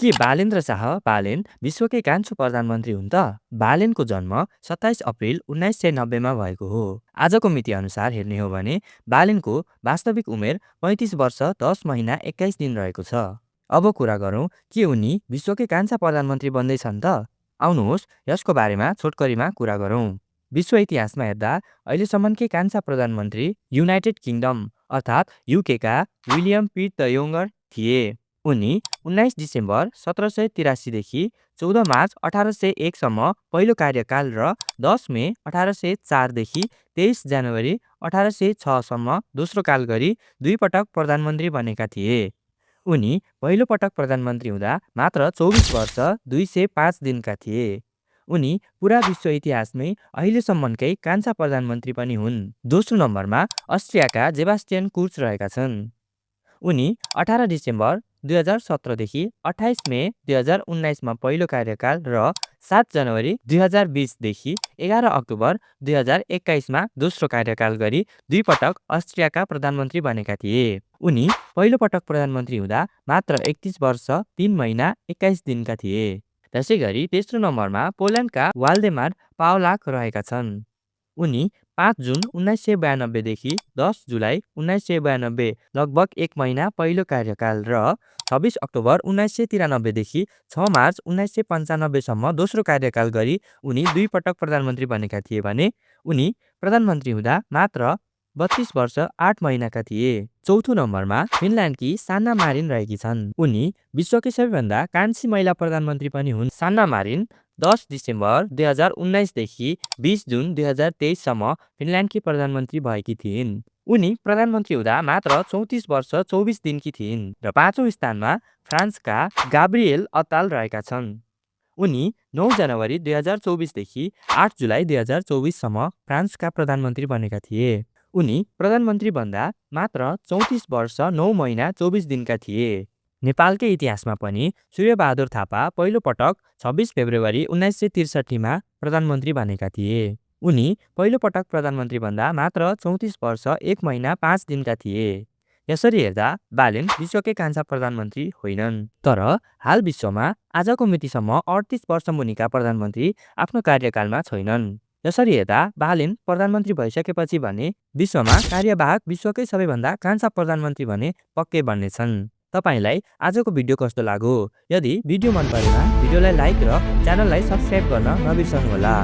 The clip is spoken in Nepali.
के बालेन्द्र शाह बालेन विश्वकै कान्छो प्रधानमन्त्री हुन् त? बालेनको जन्म 27 अप्रिल 1990मा भएको हो। आजको मिति अनुसार हेर्ने हो भने बालेनको वास्तविक उमेर 35 वर्ष 10 महिना 21 दिन रहेको छ। अब कुरा गरौँ के उनी विश्वकै कान्छा प्रधानमन्त्री बन्दैछन् त? आउनुहोस् यसको बारेमा छोटकरीमा कुरा गरौँ। विश्व इतिहासमा हेर्दा अहिलेसम्मकै कान्छा प्रधानमन्त्री युनाइटेड किङडम अर्थात् युकेका विलियम पिट द यङ्गर थिए। उनी 19 डिसेम्बर 1783 देखि 14 मार्च 1801 सम्म पहिलो कार्यकाल र 10 मे 1804 देखि 23 जनवरी 1806 सम्म दोस्रो काल गरी दुई पटक प्रधानमन्त्री बनेका थिए। उनी पहिलो पटक प्रधानमन्त्री हुँदा मात्र 24 वर्ष 205 दिनका थिए। उनी पुरा विश्व इतिहासमै अहिलेसम्मकै कान्छा प्रधानमन्त्री पनि हुन्। दोस्रो नम्बरमा अस्ट्रियाका जेबास्टियन कुर्च रहेका छन्। उनी 18 डिसेम्बर 2017 देखि 28 मे 2019 मा पहिलो कार्यकाल र 7 जनवरी 2020 देखि 11 अक्टोबर 2021 मा दोस्रो कार्यकाल गरी दुई पटक अस्ट्रियाका प्रधानमन्त्री बनेका थिए। उनी पहिलो पटक प्रधानमन्त्री हुँदा मात्र 31 वर्ष 3 महिना 21 दिनका थिए। त्यसैगरी तेस्रो नम्बरमा पोल्यान्डका वाल्डेमार पावलाक रहेका छन्। उनी 5 जुन 1992 देखि 10 जुलाई 1992 लगभग एक महिना पहिलो कार्यकाल र 26 अक्टोबर 1993 देखि 6 मार्च 1995 सम्म दोस्रो कार्यकाल गरी उनी दुई पटक प्रधानमन्त्री बनेका थिए भने उनी प्रधानमन्त्री हुँदा मात्र 32 वर्ष 8 महिनाका थिए। चौथो नम्बरमा फिनल्यान्डकी सान्ना मारिन रहेकी छन्। उनी विश्वकै सबैभन्दा कान्छी महिला प्रधानमन्त्री पनि हुन्। सान्ना मारिन 10 डिसेम्बर 2019 देखि 20 जुन 2023 सम्म फिनल्यान्डकी प्रधानमन्त्री भएकी थिइन्। उनी प्रधानमन्त्री हुँदा मात्र 34 वर्ष 24 दिनकी थिइन् र पाँचौं स्थानमा फ्रान्सका गाब्रिएल अत्ताल रहेका छन्। उनी 9 जनवरी 2024 देखि 8 जुलाई 2024 सम्म फ्रान्सका प्रधानमन्त्री बनेका थिए। उनी प्रधानमन्त्री बन्दा मात्र 34 वर्ष 9 महिना 24 दिनका थिए। नेपालकै इतिहासमा पनि सूर्यबहादुर थापा पहिलो पटक 26 फेब्रुअरी 1963 मा प्रधानमन्त्री बनेका थिए। उनी पहिलो पटक प्रधानमन्त्री बन्दा मात्र 34 वर्ष 1 महिना 5 दिनका थिए। यसरी हेर्दा बालेन विश्वकै कान्छा प्रधानमन्त्री होइनन्। तर हाल विश्वमा आजको मितिसम्म 38 वर्ष मुनिका प्रधानमन्त्री आफ्नो कार्यकालमा छैनन्। यसरी हेर्दा बालेन प्रधानमन्त्री भइसकेपछि भने विश्वमा कार्यवाहक विश्वकै सबैभन्दा कान्छा प्रधानमन्त्री भने पक्कै बन्नेछन्। तपाईलाई आजको भिडियो कस्तो लाग्यो? यदि भिडियो मन परेमा भिडियोलाई लाइक र च्यानललाई सब्स्क्राइब गर्न नबिर्सनुहोला।